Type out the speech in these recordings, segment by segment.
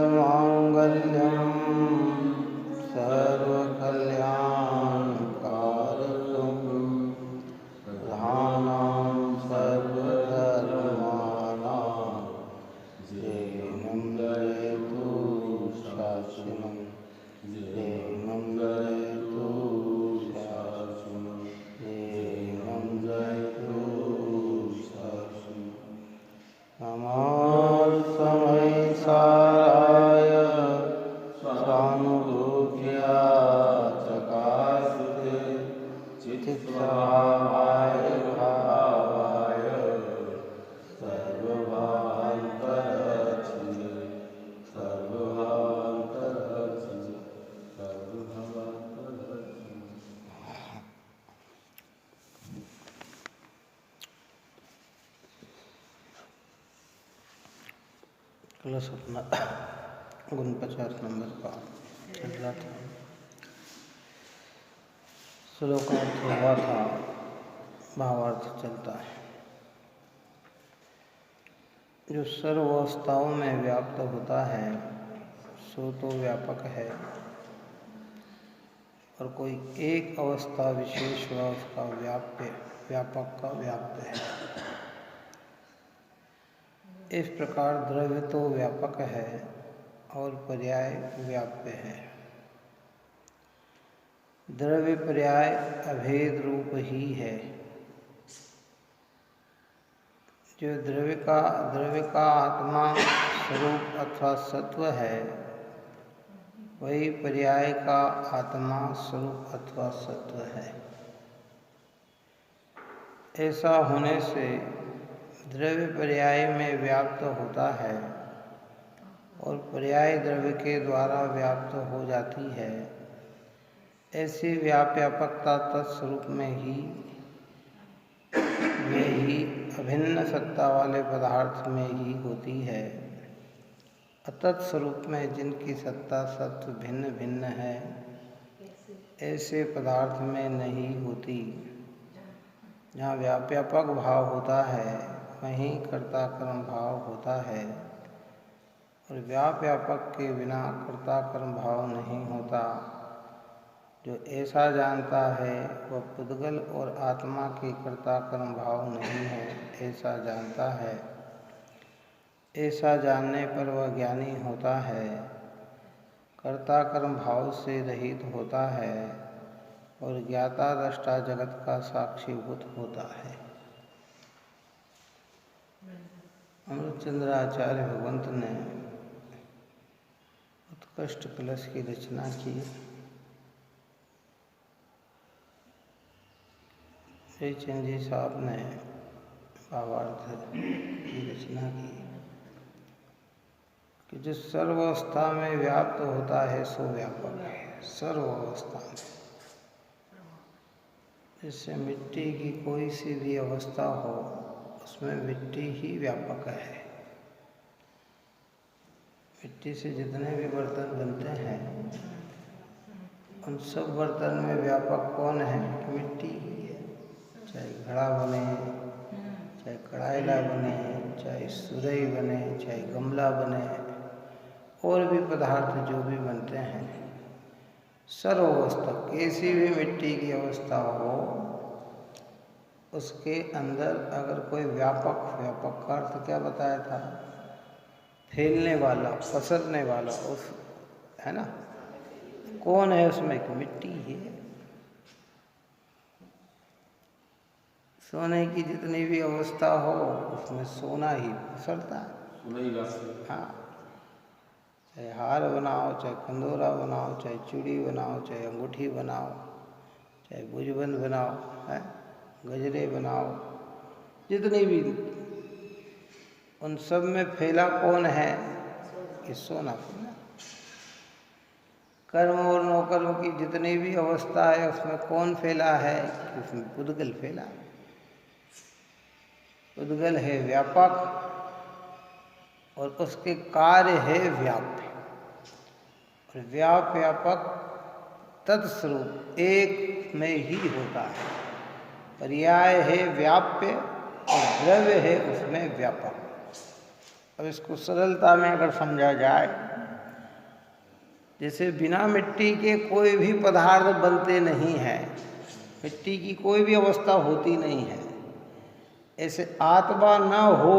सर्वमङ्गलं सर्वकल्याणकारकं प्रधानं सर्वधर्माणां जयं जयतु शासनं जयं जयतु शासनं जयं जयतु शासनं नमः साराय स्वानुभूत्या चकास्ते चित्तस्वभावाय भावाय सर्वभावान्तरचिते सर्वभावान्तरचिते सर्वभावान्तरचिते। क्लास अपना 49 नंबर का चल रहा था। श्लोकार्थ हुआ था, भावार्थ चलता है। जो सर्व अवस्थाओं में व्याप्त होता है सो तो व्यापक है, और कोई एक अवस्था विशेष हुआ उसका व्यापक का व्याप्य है। इस प्रकार द्रव्य तो व्यापक है और पर्याय व्याप्य है। द्रव्य पर्याय अभेद रूप ही है। जो द्रव्य का आत्मा स्वरूप अथवा सत्व है, वही पर्याय का आत्मा स्वरूप अथवा सत्व है। ऐसा होने से द्रव्य पर्याय में व्याप्त होता है और पर्याय द्रव्य के द्वारा व्याप्त हो जाती है। ऐसी व्यापकता तत्स्वरूप में ही अभिन्न सत्ता वाले पदार्थ में ही होती है। अतत्स्वरूप में जिनकी सत्ता सत्व भिन्न भिन्न है, ऐसे पदार्थ में नहीं होती। जहाँ व्यापक भाव होता है वहीं कर्ता कर्म भाव होता है, और व्यापक के बिना कर्ता कर्म भाव नहीं होता। जो ऐसा जानता है वह पुद्गल और आत्मा के कर्ता कर्म भाव नहीं है, ऐसा जानता है। ऐसा जानने पर वह ज्ञानी होता है, कर्ता कर्म भाव से रहित होता है और ज्ञाता दृष्टा जगत का साक्षीभूत होता है। अमृतचंद्र आचार्य भगवंत ने उत्कृष्ट कलश की रचना की। जयचंद जी साहब ने भावार्थ की रचना की कि जो सर्वावस्था में व्याप्त होता है सो व्यापक है। सर्वावस्था में, जैसे मिट्टी की कोई सी भी अवस्था हो उसमें मिट्टी ही व्यापक है। मिट्टी से जितने भी बर्तन बनते हैं उन सब बर्तन में व्यापक कौन है? मिट्टी ही है। चाहे घड़ा बने, चाहे कढ़ाईला बने, चाहे सुरई बने, चाहे गमला बने, और भी पदार्थ जो भी बनते हैं, सर्वावस्था कैसी भी मिट्टी की अवस्था हो उसके अंदर अगर कोई व्यापक का अर्थ क्या बताया था? फैलने वाला, पसरने वाला, उस है ना, कौन है उसमें? कि मिट्टी है। सोने की जितनी भी अवस्था हो उसमें सोना ही पसरता है। हाँ, चाहे हार बनाओ, चाहे कंदोरा बनाओ, चाहे चूड़ी बनाओ, चाहे अंगूठी बनाओ, चाहे भुजबंद बनाओ, है गजरे बनाओ, जितनी भी, उन सब में फैला कौन है? कि सोना फैला। कर्म और नौकर्म की जितनी भी अवस्था है उसमें कौन फैला है? कि उसमें पुद्गल फैला है। पुद्गल है व्यापक और उसके कार्य है व्याप्य। और व्यापक तत्स्वरूप एक में ही होता है। पर्याय है व्याप्य और द्रव्य है उसमें व्यापक। अब इसको सरलता में अगर समझा जाए जैसे बिना मिट्टी के कोई भी पदार्थ बनते नहीं है, मिट्टी की कोई भी अवस्था होती नहीं है, ऐसे आत्मा न हो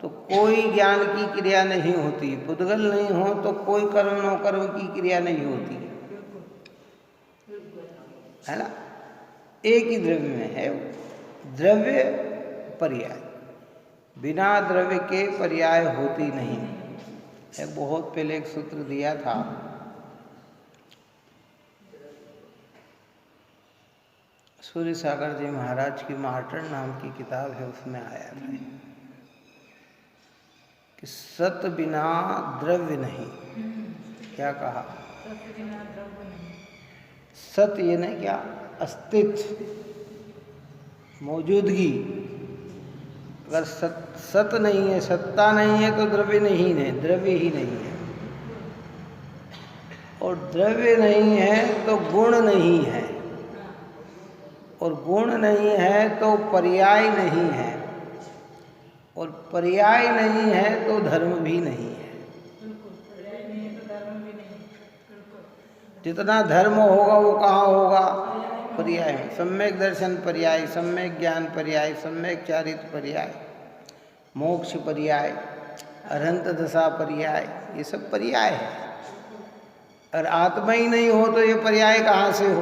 तो कोई ज्ञान की क्रिया नहीं होती, पुद्गल नहीं हो तो कोई कर्म न कर्म की क्रिया नहीं होती, है ना। एक ही द्रव्य में है, द्रव्य पर्याय, बिना द्रव्य के पर्याय होती नहीं है। बहुत पहले एक सूत्र दिया था, सूर्य सागर जी महाराज की महाटन नाम की किताब है, उसमें आया था कि सत बिना द्रव्य नहीं। क्या कहा? सत ये नहीं, क्या अस्तित्व, मौजूदगी। अगर सत नहीं है, सत्ता नहीं है, तो द्रव्य नहीं है, द्रव्य ही नहीं है। और द्रव्य नहीं है तो गुण नहीं है, और गुण नहीं है तो पर्याय नहीं है, और पर्याय नहीं है तो धर्म भी नहीं है। जितना धर्म होगा वो कहाँ होगा? पर्याय में। सम्यक दर्शन पर्याय, सम्यक ज्ञान पर्याय, सम्यक चारित्र पर्याय, मोक्ष पर्याय, अरहंत दशा पर्याय, ये सब पर्याय है। और आत्मा ही नहीं हो तो ये पर्याय कहाँ से हो?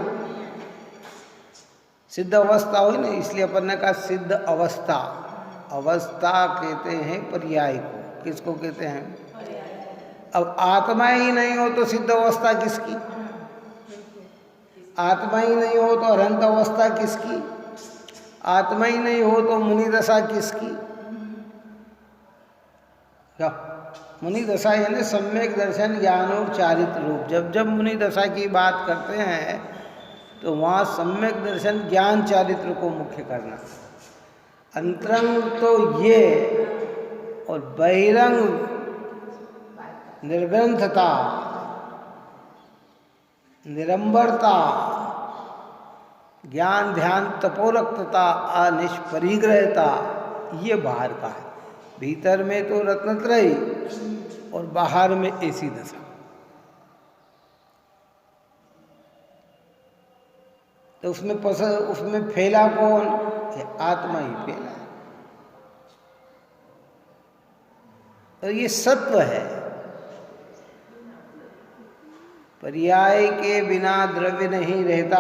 सिद्ध अवस्था हो ना, इसलिए अपन ने कहा सिद्ध अवस्था। अवस्था कहते हैं पर्याय को। किसको कहते हैं? अब आत्मा ही नहीं हो तो सिद्ध अवस्था किसकी? आत्मा ही नहीं हो तो अरहंत अवस्था किसकी? आत्मा ही नहीं हो तो मुनि दशा किसकी? क्या मुनि दशा यानी सम्यक दर्शन ज्ञान और चारित्र रूप। जब जब मुनि दशा की बात करते हैं तो वहाँ सम्यक दर्शन ज्ञान चारित्र को मुख्य करना। अंतरंग तो ये, और बहिरंग निर्ग्रंथता, निरंबरता, ज्ञान ध्यान तपोरक्तता, अनिष्परिग्रहता, ये बाहर का है। भीतर में तो रत्नत्रयी और बाहर में ऐसी दशा। तो उसमें फैला कौन? आत्मा ही फैला है। तो ये सत्व है। पर्याय के बिना द्रव्य नहीं रहता,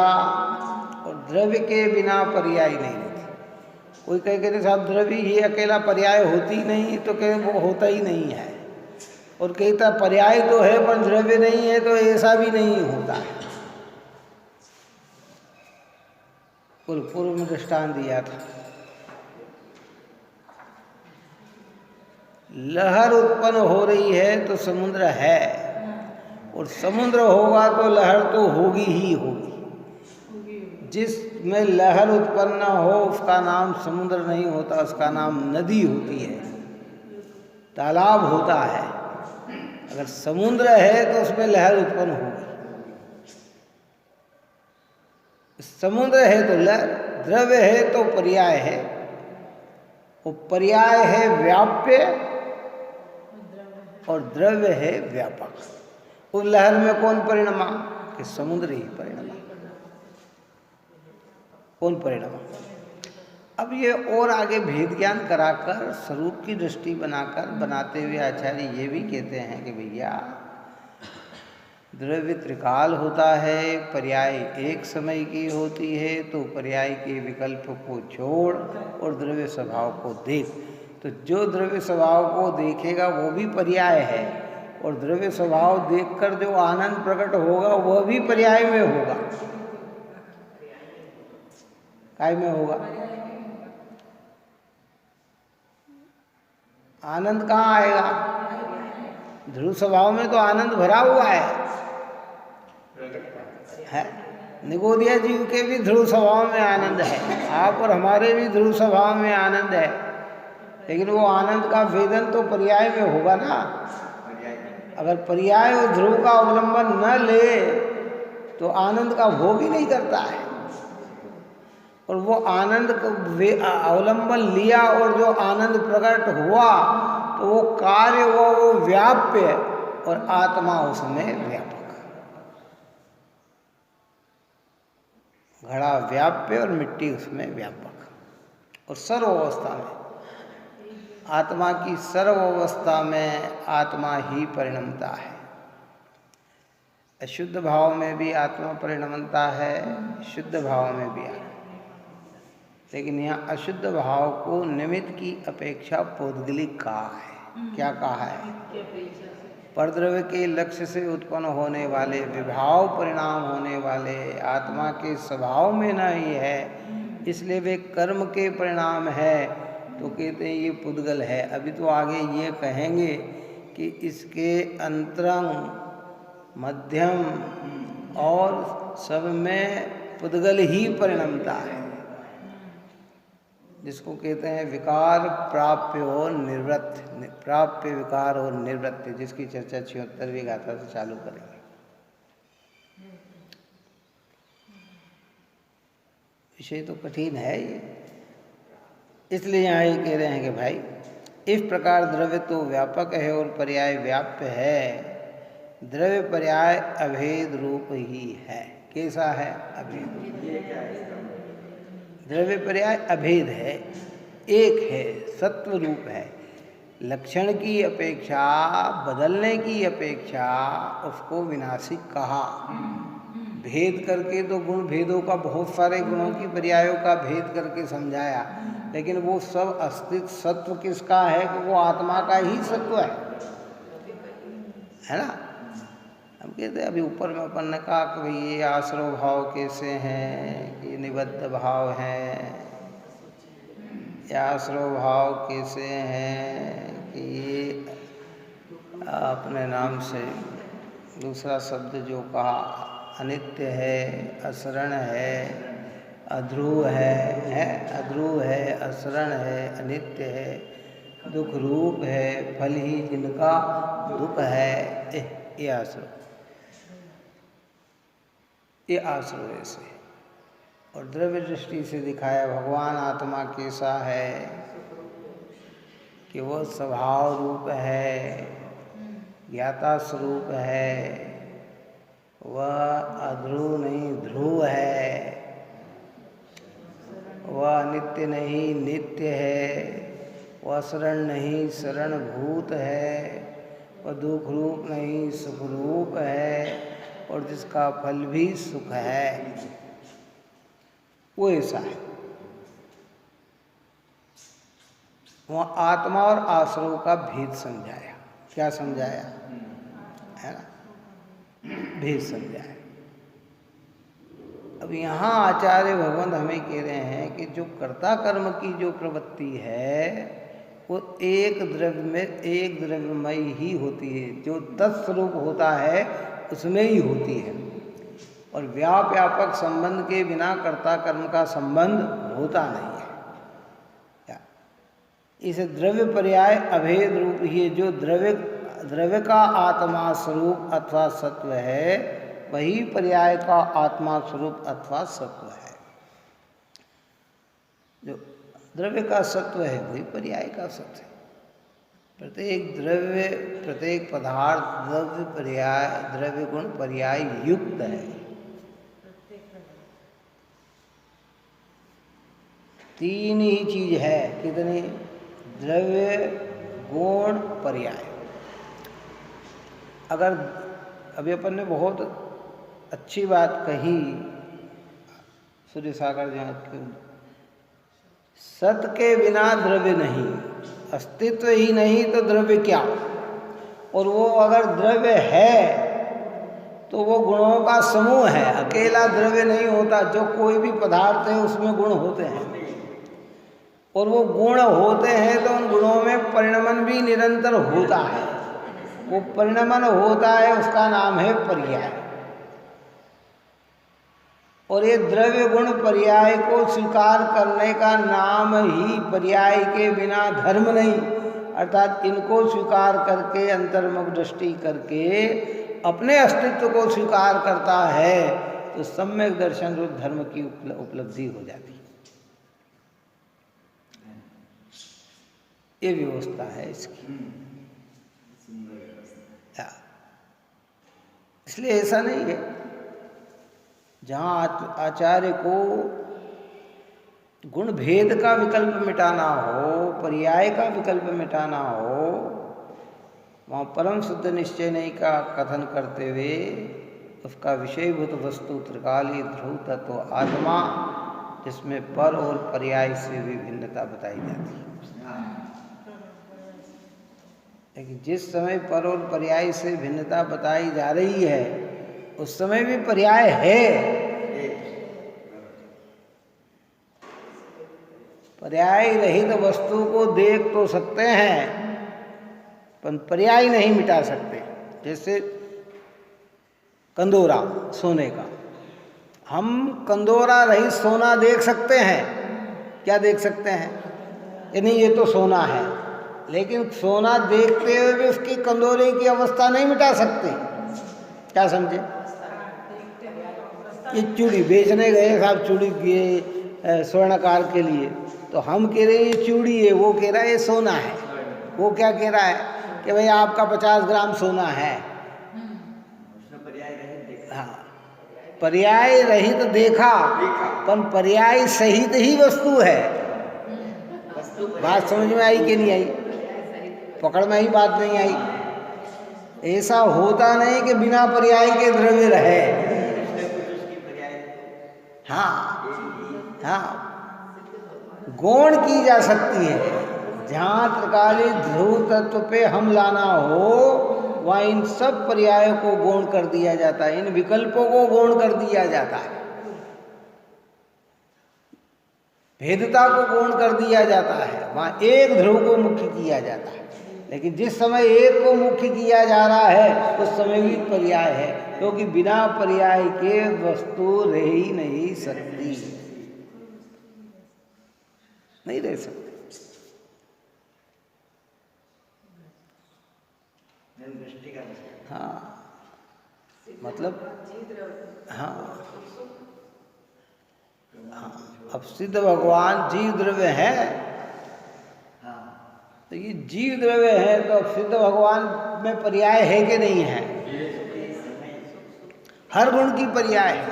और द्रव्य के बिना पर्याय नहीं रहती। कोई कहते साहब द्रव्य ही अकेला पर्याय होती नहीं, तो कहे वो होता ही नहीं है। और कहता पर्याय तो है पर द्रव्य नहीं है, तो ऐसा भी नहीं होता है। पूर्व में दृष्टांत दिया था, लहर उत्पन्न हो रही है तो समुद्र है, और समुद्र होगा तो लहर तो होगी ही होगी। जिसमें लहर उत्पन्न हो उसका नाम समुद्र नहीं होता, उसका नाम नदी होती है, तालाब होता है। अगर समुद्र है तो उसमें लहर उत्पन्न होगी। समुद्र है तो लहर, द्रव्य है तो पर्याय है, वो पर्याय है व्याप्य और द्रव्य है व्यापक। उस लहर में कौन परिणमा? कि समुद्र ही परिणमा। कौन परिणमा? अब ये और आगे भेद ज्ञान कराकर स्वरूप की दृष्टि बनाते हुए आचार्य ये भी कहते हैं कि भैया द्रव्य त्रिकाल होता है, पर्याय एक समय की होती है, तो पर्याय के विकल्प को छोड़ और द्रव्य स्वभाव को देख। तो जो द्रव्य स्वभाव को देखेगा वो भी पर्याय है, और द्रव्य स्वभाव देखकर जो आनंद प्रकट होगा वह भी पर्याय में होगा। काय में होगा? आनंद कहाँ आएगा? ध्रुव स्वभाव में तो आनंद भरा हुआ है। निगोदिया जीव के भी ध्रुव स्वभाव में आनंद है, आप और हमारे भी ध्रुव स्वभाव में आनंद है, लेकिन वो आनंद का वेदन तो पर्याय में होगा ना। अगर पर्याय और ध्रुव का अवलंबन न ले तो आनंद का भोग ही नहीं करता है। और वो आनंद का अवलंबन लिया और जो आनंद प्रकट हुआ तो वो कार्य हुआ, वो व्याप्य और आत्मा उसमें व्यापक। घड़ा व्याप्य और मिट्टी उसमें व्यापक। और सर्व अवस्था में आत्मा की सर्व अवस्था में आत्मा ही परिणमता है। अशुद्ध भाव में भी आत्मा परिणमता है, शुद्ध भाव में भी आत्मा। लेकिन यहाँ अशुद्ध भाव को निमित्त की अपेक्षा पौद्गलिक कहा है। क्या कहा है? परद्रव्य के लक्ष्य से उत्पन्न होने वाले, विभाव परिणाम होने वाले आत्मा के स्वभाव में नहीं है, इसलिए वे कर्म के परिणाम है, तो कहते हैं ये पुद्गल है। अभी तो आगे ये कहेंगे कि इसके अंतरंग, मध्यम और सब में पुद्गल ही परिणमता है, जिसको कहते हैं विकार प्राप्य और निवृत्त, प्राप्य विकार और निवृत्ति, जिसकी चर्चा 76वीं गाथा से चालू करेंगे। विषय तो कठिन है ये, इसलिए यहाँ ये कह रहे हैं कि भाई इस प्रकार द्रव्य तो व्यापक है और पर्याय व्याप्य है। द्रव्य पर्याय अभेद रूप ही है। कैसा है? अभेद। द्रव्य पर्याय अभेद है, एक है, सत्व रूप है। लक्षण की अपेक्षा, बदलने की अपेक्षा उसको विनाशिक कहा। भेद करके तो गुण भेदों का, बहुत सारे गुणों की पर्यायों का भेद करके समझाया, लेकिन वो सब अस्तित्व सत्व किसका है? कि वो आत्मा का ही सत्व है ना। हम कहते हैं अभी ऊपर में अपन ने कहा कि भाई ये आश्रव भाव कैसे हैं, कि निबद्ध भाव हैं, या आश्रव भाव कैसे हैं, कि ये अपने नाम से दूसरा शब्द जो कहा अनित्य है, असरण है, अध्रुव है, अध्रुव है, असरण है, अनित्य है, दुख रूप है, फल ही जिनका दुख है, ये आश्रव, ये आश्रय से। और द्रव्य दृष्टि से दिखाया भगवान आत्मा कैसा है, कि वो स्वभाव रूप है, ज्ञाता स्वरूप है, वह अध्रुव नहीं ध्रुव है, वह नित्य नहीं नित्य है, वह शरण नहीं शरण भूत है, वह दुख रूप नहीं सुख रूप है, और जिसका फल भी सुख है, वो ऐसा है। वहाँ आत्मा और आश्रव का भेद समझाया। क्या समझाया? है ना, भेद समझाया। अब यहाँ आचार्य भगवंत हमें कह रहे हैं कि जो कर्ता कर्म की जो प्रवृत्ति है वो एक द्रव्य में, एक द्रव्यमय ही होती है, जो तत्स्वरूप होता है उसमें ही होती है, और व्यापक संबंध के बिना कर्ता कर्म का संबंध होता नहीं है। क्या इसे द्रव्य पर्याय अभेद रूप ही, जो द्रव्य का आत्मा स्वरूप अथवा सत्व है, वही पर्याय का आत्मा स्वरूप अथवा सत्व है। जो द्रव्य का सत्व है वही पर्याय का सत्व है। प्रत्येक द्रव्य, प्रत्येक पदार्थ द्रव्य पर्याय, द्रव्य गुण पर्याय युक्त है। तीन ही चीज है, कितनी? द्रव्य गुण पर्याय। अगर अभी अपन ने बहुत अच्छी बात कही सूर्य सागर जी, सत के बिना द्रव्य नहीं, अस्तित्व ही नहीं तो द्रव्य क्या? और वो अगर द्रव्य है तो वो गुणों का समूह है, अकेला द्रव्य नहीं होता। जो कोई भी पदार्थ है उसमें गुण होते हैं, और वो गुण होते हैं तो उन गुणों में परिणमन भी निरंतर होता है। वो परिणमन होता है, उसका नाम है पर्याय। और ये द्रव्य गुण पर्याय को स्वीकार करने का नाम ही, पर्याय के बिना धर्म नहीं, अर्थात इनको स्वीकार करके अंतर्मुख दृष्टि करके अपने अस्तित्व को स्वीकार करता है तो सम्यक दर्शन रूप धर्म की उपलब्धि हो जाती है। ये व्यवस्था है इसकी। इसलिए ऐसा नहीं है। जहाँ आचार्य को गुण भेद का विकल्प मिटाना हो, पर्याय का विकल्प मिटाना हो, वहाँ परम शुद्ध निश्चय नहीं का कथन करते हुए उसका विषयभूत वस्तु त्रिकालीय ध्रुव तत्व आत्मा, जिसमें पर और पर्याय से भी भिन्नता बताई जाती है। लेकिन जिस समय पर और पर्याय से भिन्नता बताई जा रही है उस समय भी पर्याय है। पर्याय रहित वस्तु को देख तो सकते हैं पर पर्याय नहीं मिटा सकते। जैसे कंदोरा सोने का, हम कंदोरा रहित सोना देख सकते हैं। क्या देख सकते हैं? यानी ये तो सोना है, लेकिन सोना देखते हुए भी उसकी कंदोरे की अवस्था नहीं मिटा सकते। क्या समझे? ये चूड़ी बेचने गए साहब, चूड़ी किए स्वर्णकार के लिए, तो हम कह रहे हैं ये चूड़ी है, वो कह रहा है ये सोना है। वो क्या कह रहा है कि भाई आपका 50 ग्राम सोना है। हाँ, पर्याय रहित देखा पर पर्याय सहित ही वस्तु है। बात समझ में आई कि नहीं आई? पकड़ में ही बात नहीं आई। ऐसा होता नहीं कि बिना पर्याय के द्रव्य रहे। हाँ हाँ, गौण की जा सकती है। जहाँ त्रिकालीय ध्रुव तत्व पे हम लाना हो वहाँ इन सब पर्यायों को गौण कर दिया जाता है, इन विकल्पों को गौण कर दिया जाता है, भेदता को गौण कर दिया जाता है। वहाँ एक ध्रुव को मुख्य किया जाता है। लेकिन जिस समय एक को मुख्य किया जा रहा है उस समय भी पर्याय है, क्योंकि बिना पर्याय के वस्तु रह ही नहीं सकती, नहीं रह सकती। हाँ, मतलब हाँ हाँ, अब सिद्ध भगवान जीव द्रव्य है, तो ये जीव द्रव्य है तो सिद्ध भगवान में पर्याय है कि नहीं है? हर गुण की पर्याय है।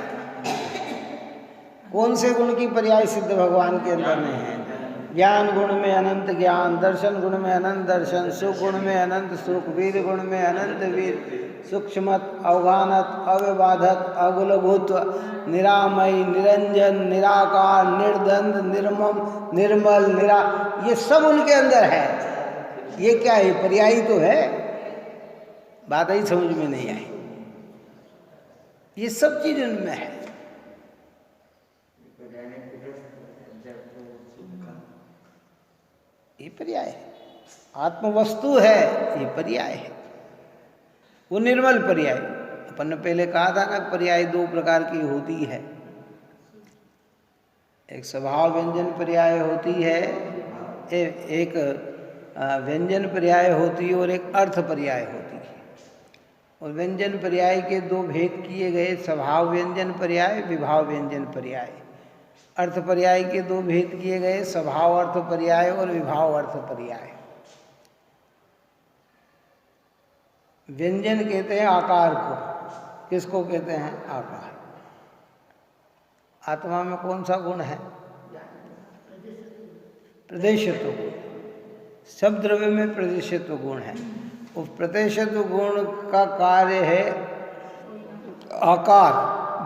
कौन से गुण की पर्याय सिद्ध भगवान के अंदर में है? ज्ञान गुण में अनंत ज्ञान, दर्शन गुण में अनंत दर्शन, सुख गुण में अनंत सुख, वीर गुण में अनंत वीर, सूक्ष्मत, अवगानत, अव्यबाधत, अगुलभूत्व, निरामयी, निरंजन, निराकार, निर्द्वंद, निर्मम, निर्मल, ये सब उनके अंदर है। ये क्या है? पर्यायी तो है। बात ही समझ में नहीं आई। ये सब चीज उनमें है। ये पर्याय है। आत्मवस्तु है, ये पर्याय है। वो निर्मल पर्याय। अपन ने पहले कहा था ना, पर्याय दो प्रकार की होती है। एक स्वभाव व्यंजन पर्याय होती है, एक व्यंजन पर्याय होती है और एक अर्थ पर्याय होती है। और व्यंजन पर्याय के दो भेद किए गए, स्वभाव व्यंजन पर्याय, विभाव व्यंजन पर्याय। अर्थ पर्याय के दो भेद किए गए, स्वभाव अर्थ पर्याय और विभाव अर्थ पर्याय। व्यंजन कहते हैं आकार को। किसको कहते हैं? आकार। आत्मा में कौन सा गुण है? प्रदेशत्व गुण। सब द्रव्य में प्रदेशत्व गुण है। उस प्रदेशत्व गुण का कार्य है आकार।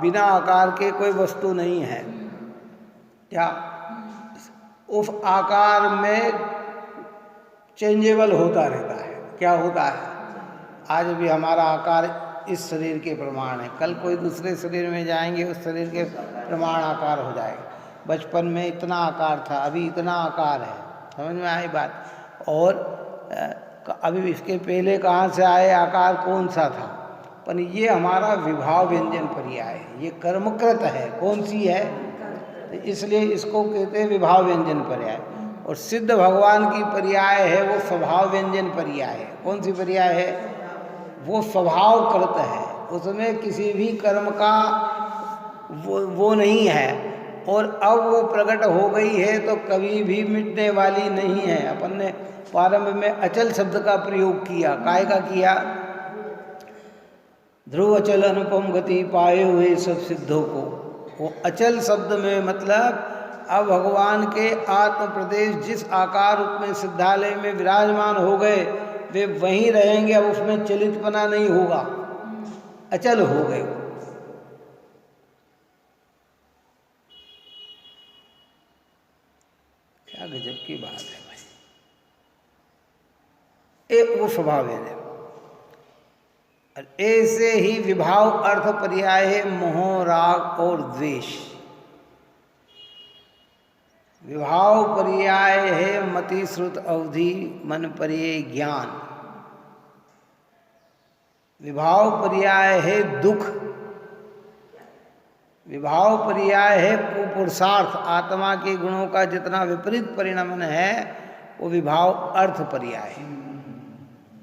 बिना आकार के कोई वस्तु नहीं है। क्या उस आकार में चेंजेबल होता रहता है? क्या होता है? आज भी हमारा आकार इस शरीर के प्रमाण है, कल कोई दूसरे शरीर में जाएंगे उस शरीर के प्रमाण आकार हो जाएगा। बचपन में इतना आकार था, अभी इतना आकार है। समझ में आई बात? और अभी इसके पहले कहाँ से आए, आकार कौन सा था? पर ये हमारा विभाव व्यंजन पर्याय है, ये कर्मकृत है। कौन सी है? तो इसलिए इसको कहते हैं विभाव व्यंजन पर्याय। और सिद्ध भगवान की पर्याय है वो स्वभाव व्यंजन पर्याय है। कौन सी पर्याय है? वो स्वभावकृत है, उसमें किसी भी कर्म का वो नहीं है। और अब वो प्रकट हो गई है तो कभी भी मिटने वाली नहीं है। अपन ने प्रारंभ में अचल शब्द का प्रयोग किया। काय का किया? ध्रुव अचल अनुपम गति पाए हुए सब सिद्धों को, वो अचल शब्द में मतलब अब भगवान के आत्म प्रदेश जिस आकार रूप में सिद्धालय में विराजमान हो गए वे वहीं रहेंगे, अब उसमें चलितपना नहीं होगा, अचल हो गए। क्या गजब की बात है भाई, एक वो स्वभाव है। ऐसे ही विभाव अर्थ पर्याय है मोह राग और द्वेष। विभाव पर्याय है मति श्रुत अवधि मन पर्याय ज्ञान। विभाव पर्याय है दुख। विभाव पर्याय है कुपुरुषार्थ। आत्मा के गुणों का जितना विपरीत परिणमन है वो विभाव अर्थ पर्याय है।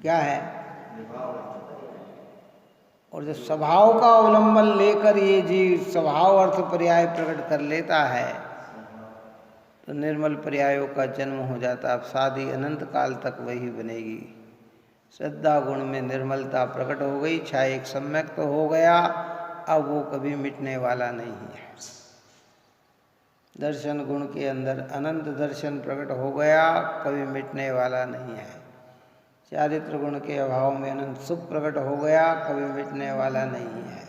क्या है? और जब स्वभाव का अवलंबन लेकर ये जीव स्वभाव अर्थ पर्याय प्रकट कर लेता है तो निर्मल पर्यायों का जन्म हो जाता। अब शादी अनंत काल तक वही बनेगी। श्रद्धा गुण में निर्मलता प्रकट हो गई, छाया एक सम्यक तो हो गया, अब वो कभी मिटने वाला नहीं है। दर्शन गुण के अंदर अनंत दर्शन प्रकट हो गया, कभी मिटने वाला नहीं है। चारित्र गुण के अभाव में अनंत सुख प्रकट हो गया, कभी मिटने वाला नहीं है।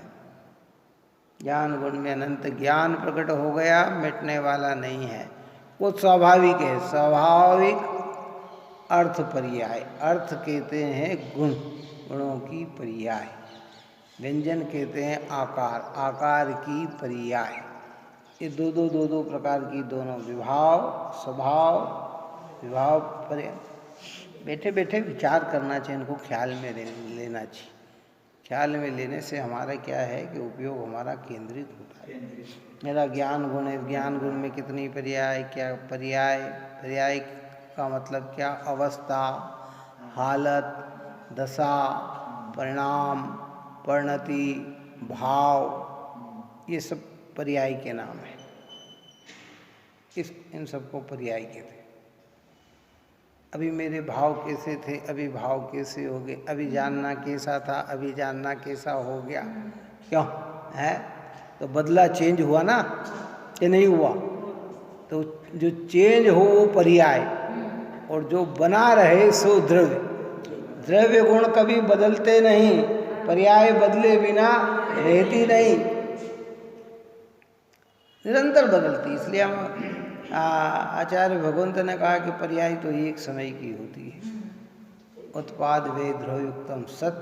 ज्ञान गुण में अनंत ज्ञान प्रकट हो गया, मिटने वाला नहीं है। वो स्वाभाविक है। स्वाभाविक अर्थ पर्याय। अर्थ कहते हैं गुण, गुणों की पर्याय। व्यंजन कहते हैं आकार, आकार की पर्याय। ये दो प्रकार की दोनों, विभाव स्वभाव, विभाव पर्याय। बैठे बैठे विचार करना चाहिए, इनको ख्याल में लेना चाहिए। ख्याल में लेने से हमारा क्या है कि उपयोग हमारा केंद्रित होता है। मेरा ज्ञान गुण है, ज्ञान गुण में कितनी पर्याय, क्या पर्याय, पर्याय का मतलब क्या? अवस्था, हालत, दशा, परिणाम, परिणति, भाव, ये सब पर्याय के नाम है। इन सबको पर्याय कहते हैं। अभी मेरे भाव कैसे थे, अभी भाव कैसे हो गए, अभी जानना कैसा था, अभी जानना कैसा हो गया। क्यों है? तो बदला चेंज हुआ ना कि नहीं हुआ? तो जो चेंज हो वो पर्याय, और जो बना रहे सो द्रव्य। द्रव्य गुण कभी बदलते नहीं, पर्याय बदले बिना रहती नहीं, निरंतर बदलती। इसलिए हम आचार्य भगवंत ने कहा कि पर्याय तो एक समय की होती है। उत्पाद वे ध्रुवयुक्तम सत,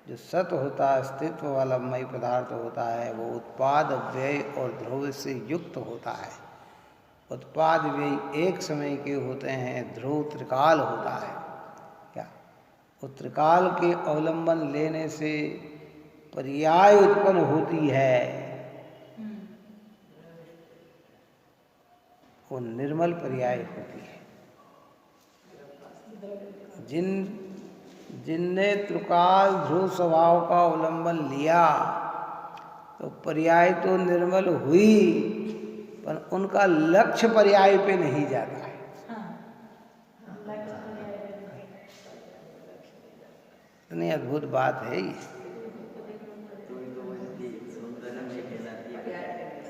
जो सत होता है, अस्तित्व वाला मय पदार्थ होता है, वो उत्पाद व्यय और ध्रुव से युक्त होता है। उत्पाद व्यय एक समय के होते हैं, ध्रुव त्रिकाल होता है। क्या? वो त्रिकाल के अवलंबन लेने से पर्याय उत्पन्न होती है, वो निर्मल पर्याय होती है। जिनने त्रिकाल ध्रुव स्वभाव का अवलंबन लिया तो पर्याय तो निर्मल हुई, पर उनका लक्ष्य पर्याय पे नहीं जाता है। इतनी अद्भुत बात है ये।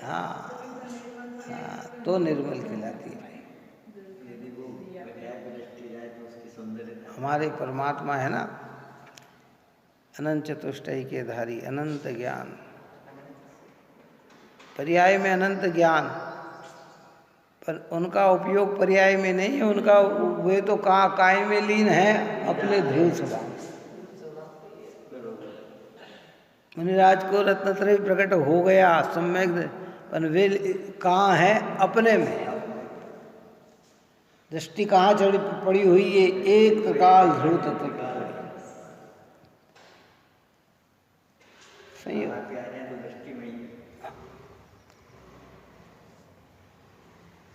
हाँ हाँ, तो निर्मल कहलाती है भाई। हमारे परमात्मा है ना, अनंत चतुष्टय के धारी, अनंत ज्ञान। पर्याय में अनंत ज्ञान, पर उनका उपयोग पर्याय में नहीं है। उनका वे तो काय में लीन है अपने ध्रुव स्वभाव। मुनिराज को रत्नत्रय प्रकट हो गया सम्यक, पर वे कहाँ है? अपने में। दृष्टि कहाँ चढ़ी पड़ी हुई है? एक काल ध्रुव तत्व पर सही है।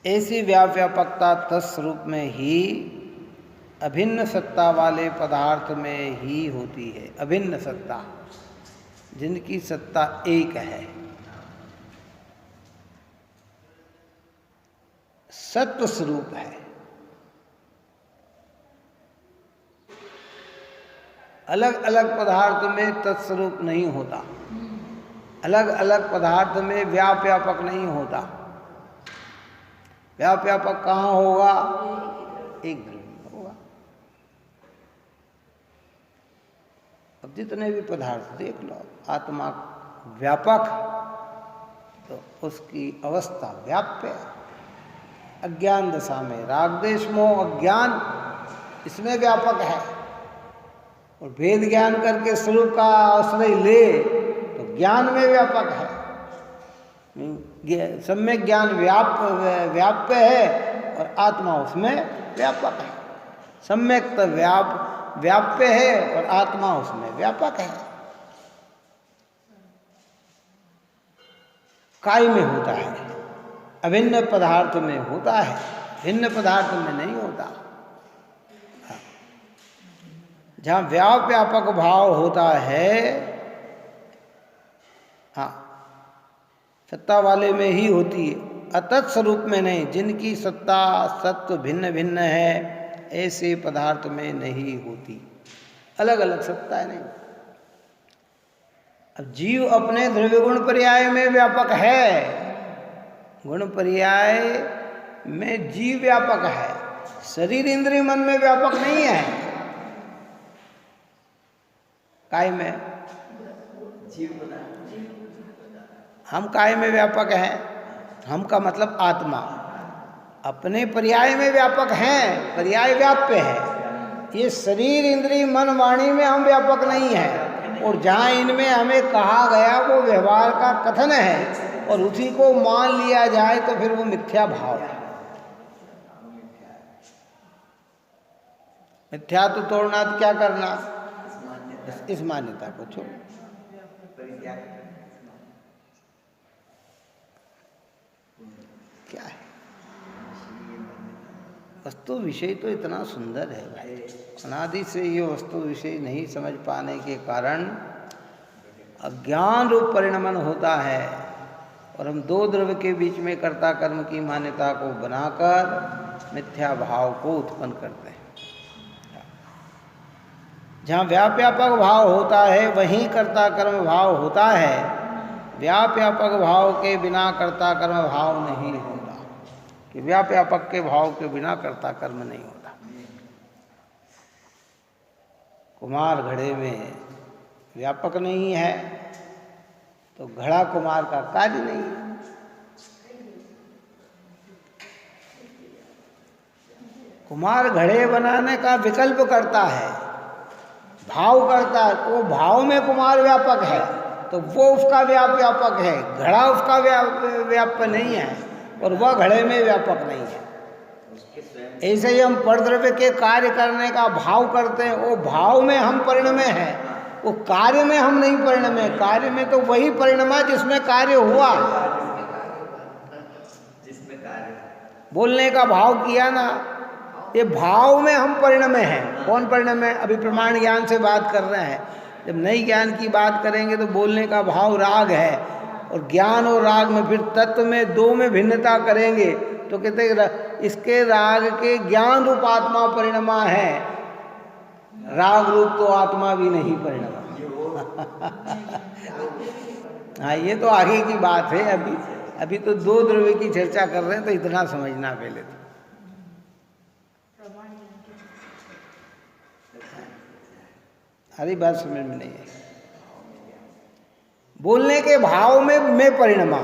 ऐसी व्यापकता तत्स्वरूप में ही अभिन्न सत्ता वाले पदार्थ में ही होती है। अभिन्न सत्ता, जिनकी सत्ता एक है, सत्व स्वरूप है। अलग अलग पदार्थ में तत्स्वरूप नहीं होता, अलग अलग पदार्थ में व्यापक नहीं होता। व्यापक कहाँ होगा? एक द्रव्य में होगा। अब जितने भी पदार्थ देख लो, आत्मा व्यापक, तो उसकी अवस्था व्याप्य है। अज्ञान दशा में राग द्वेष मोह अज्ञान, इसमें व्यापक है। और भेद ज्ञान करके स्वरूप का आश्रय ले तो ज्ञान में व्यापक है। सम्यक ज्ञान व्याप्य है और आत्मा उसमें व्यापक है। सम्यक तो व्याप्य है और आत्मा उसमें व्यापक है। काय में होता है, अभिन्न पदार्थ में होता है, भिन्न पदार्थ में नहीं होता। जहाँ व्यापक भाव होता है, हाँ, सत्ता वाले में ही होती है, अतत् स्वरूप में नहीं। जिनकी सत्ता सत्व भिन्न भिन्न है, ऐसे पदार्थ में नहीं होती। अलग अलग सत्ता है नहीं। अब जीव अपने द्रव्य गुण पर्याय में व्यापक है, गुण पर्याय में जीव व्यापक है, शरीर इंद्रिय मन में व्यापक नहीं है। काय में हम काय में व्यापक हैं, हम का मतलब आत्मा अपने पर्याय में व्यापक हैं, पर्याय व्याप्य है। ये शरीर इंद्रिय मन वाणी में हम व्यापक नहीं हैं। और जहाँ इनमें हमें कहा गया वो व्यवहार का कथन है और उसी को मान लिया जाए तो फिर वो मिथ्या भाव है। मिथ्या तो तोड़ना तो क्या करना, इस मान्यता को छोड़। क्या है वस्तु विषय तो इतना सुंदर है भाई, अनादि से ये वस्तु विषय नहीं समझ पाने के कारण अज्ञान रूप परिणमन होता है। और हम दो द्रव्य के बीच में कर्ता कर्म की मान्यता को बनाकर मिथ्या भाव को उत्पन्न करते हैं। जहाँ व्यापक भाव होता है वहीं कर्ता कर्म भाव होता है। व्यापक भाव के बिना कर्ता कर्म भाव नहीं होता, कि व्यापक के भाव के बिना कर्ता कर्म नहीं होता। कुमार घड़े में व्यापक नहीं है तो घड़ा कुमार का कार्य नहीं है। कुमार घड़े बनाने का विकल्प करता है, भाव करता है, वो भाव में कुमार व्यापक है तो वो उसका व्यापक है, घड़ा उसका व्याप्य नहीं है और वह घड़े में व्यापक नहीं है। ऐसे ही हम परद्रव्य के कार्य करने का भाव करते हैं, वो भाव में हम परिणमे हैं, वो कार्य में हम नहीं परिणमे। कार्य में तो वही परिणमा जिसमें कार्य हुआ। बोलने का भाव किया ना, ये भाव में हम परिणमे हैं। कौन परिणमे? अभी प्रमाण ज्ञान से बात कर रहे हैं। जब नई ज्ञान की बात करेंगे तो बोलने का भाव राग है, और ज्ञान और राग में फिर तत्व में दो में भिन्नता करेंगे तो कहते इसके राग के ज्ञान रूप आत्मा परिणमा है, राग रूप तो आत्मा भी नहीं परिणमा। हाँ, ये तो आगे की बात है। अभी तो दो द्रव्य की चर्चा कर रहे हैं, तो इतना समझना पहले तो। हरी बात समझ में नहीं है। बोलने के भाव में परिणमा,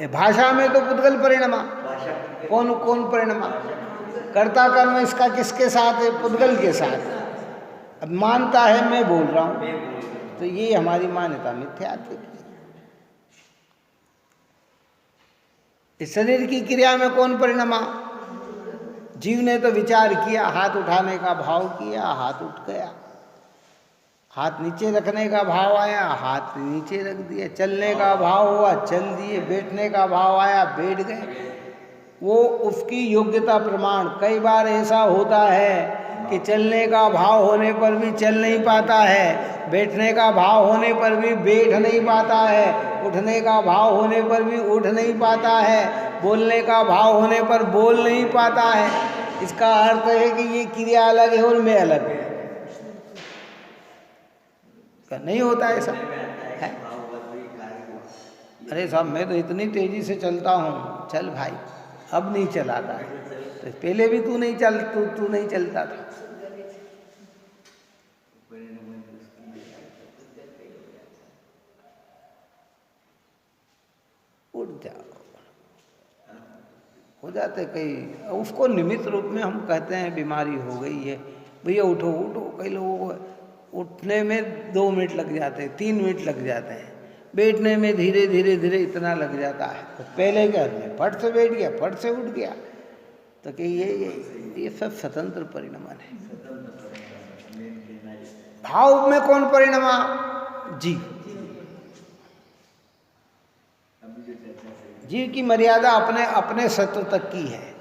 भाषा में तो पुद्गल परिणमा। कौन परिणमा? कर्ता कर्म इसका किसके साथ है? पुद्गल के साथ। अब मानता है मैं बोल रहा हूं, तो ये हमारी मान्यता मिथ्यात्व की। इस शरीर की क्रिया में कौन परिणमा? जीव ने तो विचार किया, हाथ उठाने का भाव किया, हाथ उठ गया। हाथ नीचे रखने का भाव आया, हाथ नीचे रख दिया। चलने का भाव हुआ, चल दिए। बैठने का भाव आया, बैठ गए। वो उसकी योग्यता प्रमाण। कई बार ऐसा होता है कि चलने का भाव होने पर भी चल नहीं पाता है, बैठने का भाव होने पर भी बैठ नहीं पाता है, उठने का भाव होने पर भी उठ नहीं पाता है, बोलने का भाव होने पर बोल नहीं पाता है। इसका अर्थ है कि ये क्रिया अलग है और मैं अलग है। नहीं होता ऐसा है। अरे साहब मैं तो इतनी तेजी से चलता हूँ, चल भाई, अब नहीं चलाता है, तो पहले भी तू नहीं चलता था। उठ जाओ, हो जाते कई, उसको निमित्त रूप में हम कहते हैं बीमारी हो गई है, भैया उठो उठो। कई लोगों को उठने में 2 मिनट लग जाते हैं, 3 मिनट लग जाते हैं, बैठने में धीरे धीरे धीरे इतना लग जाता है। तो पहले क्या आदमी फट से बैठ गया, फट से उठ गया, तो कि ये सब स्वतंत्र परिणमन है। भाव में कौन परिणमा? जीव की मर्यादा अपने अपने सत्व तक की है,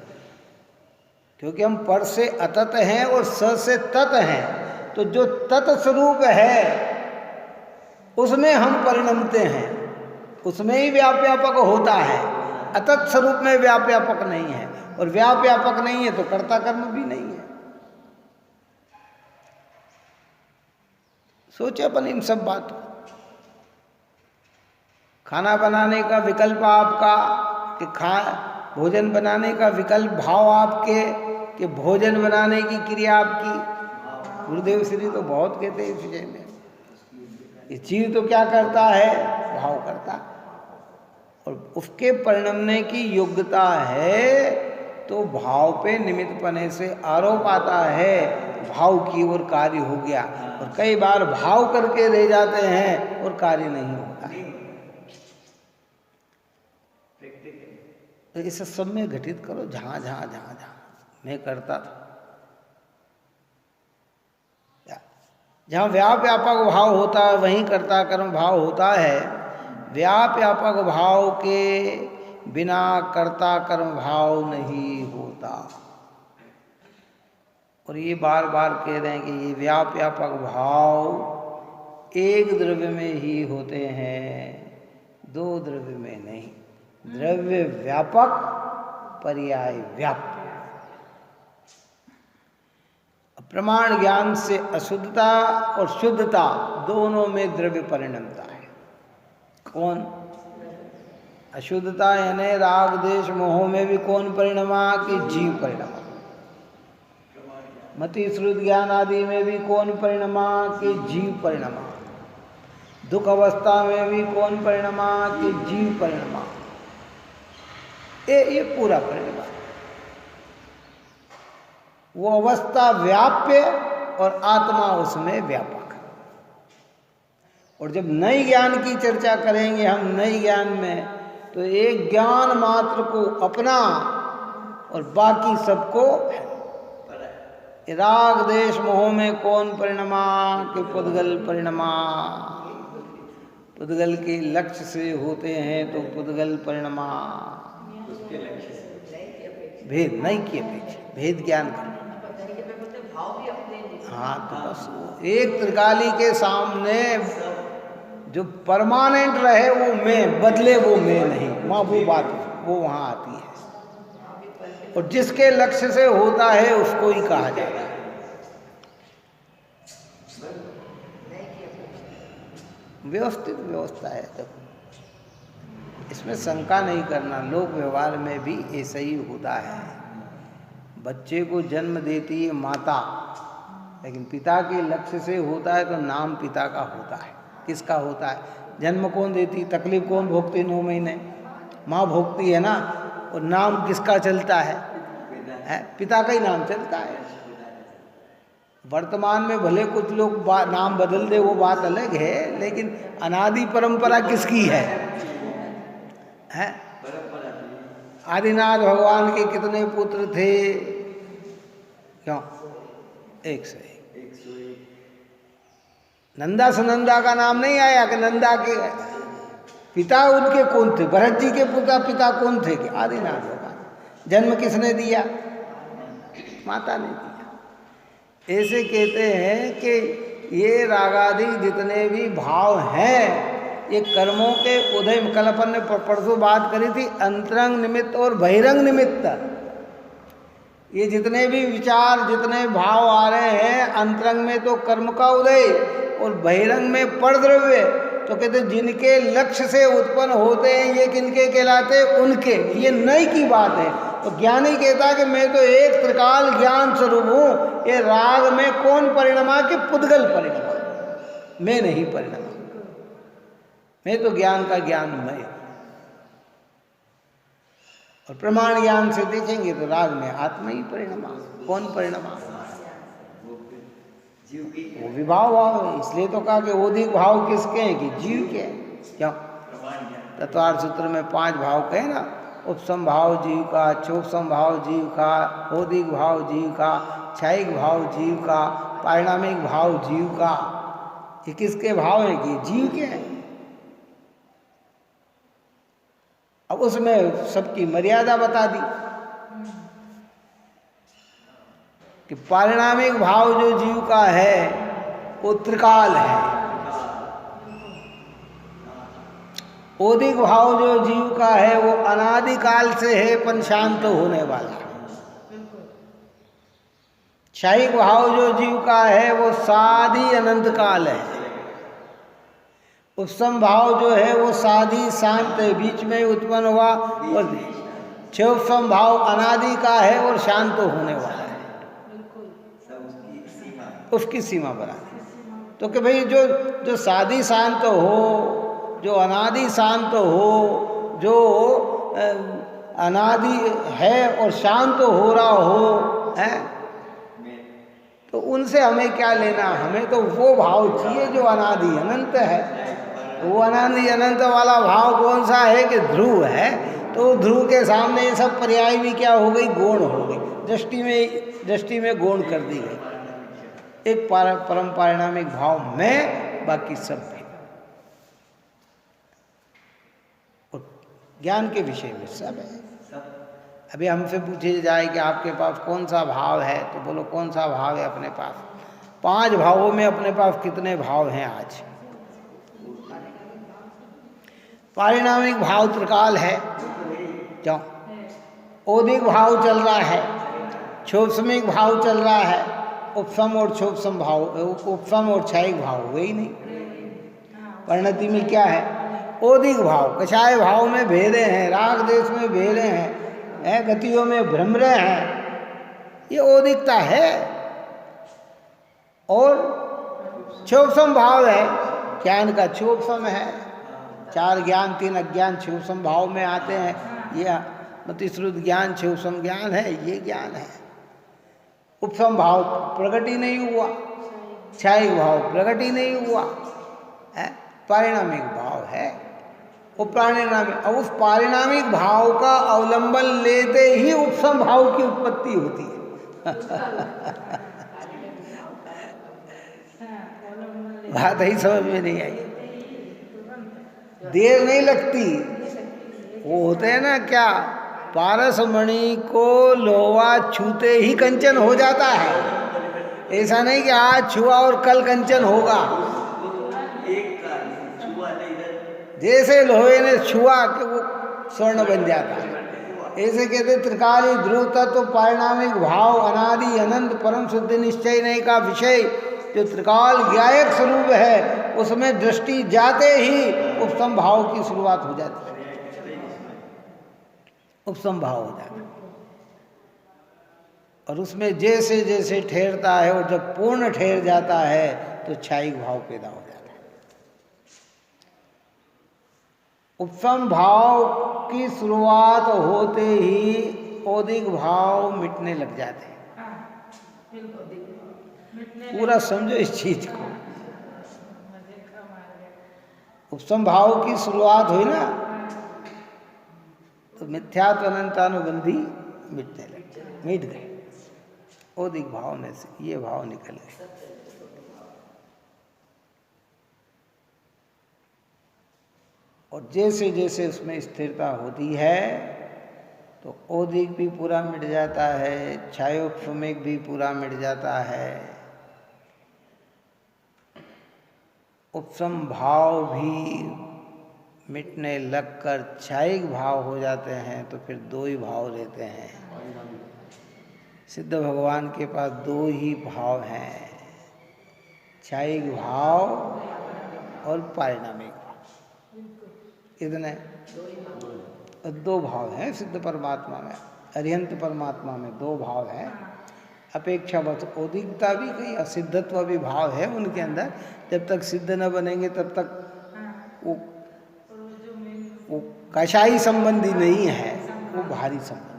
क्योंकि हम पर से अतत हैं और स से तत हैं। तो जो तत स्वरूप है उसमें हम परिणमते हैं, उसमें ही व्यापक होता है। अतत स्वरूप में व्यापक नहीं है, और व्यापक नहीं है तो कर्ता कर्म भी नहीं है। सोचे अपन इन सब बातों। खाना बनाने का विकल्प आपका कि भोजन बनाने का विकल्प भाव आपके कि भोजन बनाने की क्रिया आपकी। गुरुदेव श्री तो बहुत कहते हैं इस विषय में। इस जीव तो क्या करता है? भाव करता, और उसके परिणमने की योग्यता है, तो भाव पे निमित्त पने से आरोप आता है, भाव की ओर कार्य हो गया। और कई बार भाव करके रह जाते हैं और कार्य नहीं होता है। तो इसे सब में घटित करो, जहाँ जहाँ जहाँ जहाँ मैं करता था, जहाँ व्यापक भाव होता है वहीं कर्ता कर्म भाव होता है। व्यापक भाव के बिना कर्ता कर्म भाव नहीं होता। और ये बार बार कह रहे हैं कि ये व्यापक भाव एक द्रव्य में ही होते हैं, 2 द्रव्य में नहीं। द्रव्य व्यापक, पर्याय व्याप्त। प्रमाण ज्ञान से अशुद्धता और शुद्धता दोनों में द्रव्य परिणमता है। कौन? अशुद्धता यानी राग देश मोह में भी कौन परिणमा? कि जीव परिणमा। मति श्रुत ज्ञान आदि में भी कौन परिणमा? कि जीव परिणमा। दुख अवस्था में भी कौन परिणमा? कि जीव परिणमा। ये पूरा परिणमा। वो अवस्था व्याप्य और आत्मा उसमें व्यापक। और जब नई ज्ञान की चर्चा करेंगे हम, नई ज्ञान में, तो एक ज्ञान मात्र को अपना और बाकी सबको राग देश मोह में कौन परिणमा? कि पुद्गल परिणमा। पुद्गल के लक्ष्य से होते हैं तो पुद्गल परिणमा। भेद नहीं किए पीछे, भेद ज्ञान करना। हाँ, तो बस एक त्रिकाली के सामने जो परमानेंट रहे वो मैं, बदले वो मैं नहीं, माँ वो बात वो वहाँ आती है। और जिसके लक्ष्य से होता है उसको ही कहा जाता है। व्यवस्थित व्यवस्था है। तो इसमें शंका नहीं करना। लोक व्यवहार में भी ऐसा ही होता है। बच्चे को जन्म देती है माता, लेकिन पिता के लक्ष्य से होता है तो नाम पिता का होता है। किसका होता है? जन्म कौन देती? तकलीफ कौन भोगती? 9 महीने माँ भोगती है ना। और नाम किसका चलता है? पिता का ही नाम चलता है। वर्तमान में भले कुछ लोग नाम बदल दे, वो बात अलग है, लेकिन अनादि परंपरा किसकी है? आदिनाथ भगवान के कितने पुत्र थे? क्यों? 101। नंदा सुनंदा का नाम नहीं आया कि नंदा के पिता उनके कौन थे? भरत जी के पिता कौन थे? कि आदिनाथ भगवान। जन्म किसने दिया? माता ने दिया। ऐसे कहते हैं कि ये रागादि जितने भी भाव हैं, ये कर्मों के उदय। कल अपन ने परसों बात करी थी अंतरंग निमित्त और बहिरंग निमित्त। ये जितने भी विचार, जितने भाव आ रहे हैं, अंतरंग में तो कर्म का उदय, और बहिरंग में परद्रव्य। तो कहते जिनके लक्ष्य से उत्पन्न होते हैं ये किनके कहलाते? उनके। ये नई की बात है। तो ज्ञानी कहता कि मैं तो एक त्रिकाल ज्ञान स्वरूप हूँ, ये राग में कौन परिणमा के पुद्गल परिणमा, मैं नहीं परिणमा, मैं तो ज्ञान का ज्ञानमय। और प्रमाण ज्ञान से देखेंगे तो राग में आत्मा ही परिणमा। कौन परिणमा? वो विभाव भाव है। इसलिए तो कहा कि ओदिक भाव किसके हैं? कि जीव के हैं। क्यों? तत्वार्थ सूत्र में 5 भाव कहे ना, उपसम भाव जीव का, चोपसम भाव जीव का, ओदिक भाव जीव का, क्षयिक भाव जीव का, पारिणामिक भाव जीव का। ये किसके भाव हैं? कि जीव के हैं। अब उसमें सबकी मर्यादा बता दी कि पारिणामिक भाव जो जीव का है वो त्रिकाल है, ओदिक भाव जो जीव का है वो अनादिकाल से है, पंचांत होने वाला। क्षयिक भाव जो जीव का है वो साधी अनंत काल है। उपसम भाव जो है वो साधी शांत है, बीच में उत्पन्न हुआ। और क्षयोपसम भाव अनादि का है और शांत होने वाला है, उसकी सीमा बना दी। तो कि भाई जो साधी शांत हो, जो अनादि शांत हो, जो अनादि है और शांत हो रहा हो है, तो उनसे हमें क्या लेना? हमें तो वो भाव चाहिए जो अनादि अनंत है। वो अनादि अनंत वाला भाव कौन सा है? कि ध्रुव है। तो ध्रुव के सामने ये सब पर्याय भी क्या हो गई? गौण हो गई। दृष्टि में गौण कर दी गई। एक परम पारिणामिक भाव में, बाकी सब भी। और ज्ञान के विषय में सब है। अभी हमसे पूछे जाए कि आपके पास कौन सा भाव है, तो बोलो कौन सा भाव है अपने पास? 5 भावों में अपने पास कितने भाव हैं आज? पारिणामिक भाव त्रिकाल है। क्यों? ओदिक भाव चल रहा है, क्षोभसमिक भाव चल रहा है, उपसम और क्षोभसम भाव, उपसम और क्षयिक भाव हुए ही नहीं। परिणति में क्या है? ओदिक भाव। कषाय भाव में भेदे हैं, राग देश में भेदे हैं, गतियों में भ्रमरे हैं, ये ओदिकता है। और क्षोभसम भाव है, ज्ञान का क्षोभसम है। 4 ज्ञान 3 अज्ञान क्षोभसम भाव में आते हैं। ये मतिश्रुत ज्ञान क्षोभसम ज्ञान है, ये ज्ञान है। उपसम भाव प्रकट ही नहीं हुआ, क्षयिक भाव प्रकट ही नहीं हुआ, पारिणामिक भाव है। वो पारिणामिक, अब उस पारिणामिक भाव का अवलंबन लेते ही उपसम भाव की उत्पत्ति होती है। बात ही समझ में नहीं आई, देर नहीं लगती। वो होते हैं ना क्या, पारस मणि को लोहा छूते ही कंचन हो जाता है। ऐसा नहीं कि आज छुआ और कल कंचन होगा। जैसे लोहे ने छुआ कि वो स्वर्ण बन जाता है, ऐसे कहते त्रिकाली ध्रुव तत्व पारिणामिक भाव अनादि अनंत परम शुद्ध निश्चय नहीं का विषय जो त्रिकाल ज्ञायक स्वरूप है, उसमें दृष्टि जाते ही उपसम भाव की शुरुआत हो जाती है, उपसम भाव हो जाता है। और उसमें जैसे जैसे ठहरता है और जब पूर्ण ठहर जाता है तो क्षयिक भाव पैदा हो जाता है। उपसम भाव की शुरुआत होते ही ओदिक भाव मिटने लग जाते हैं। पूरा समझो इस चीज को। उपसम भाव की शुरुआत हुई ना तो मिथ्यात्व अनंतानुबंधी मिटने लगे, मिट गए। ओदिक भाव में से ये भाव निकल गए। और जैसे जैसे उसमें स्थिरता होती है तो ओदिक भी पूरा मिट जाता है, क्षयोपसमिक भी पूरा मिट जाता है, उपसम भाव भी मिटने लगकर क्षयिक भाव हो जाते हैं। तो फिर 2 ही भाव रहते हैं। सिद्ध भगवान के पास 2 ही भाव हैं, क्षयिक भाव और पारिणामिक भाव, इतने दो भाव हैं सिद्ध परमात्मा में। अरिहंत परमात्मा में दो भाव हैं, अपेक्षावत औदिकता भी कहीं असिद्धत्व भी भाव है उनके अंदर। जब तक सिद्ध न बनेंगे तब तक वो कषाई संबंधी नहीं है, वो भारी संबंधी।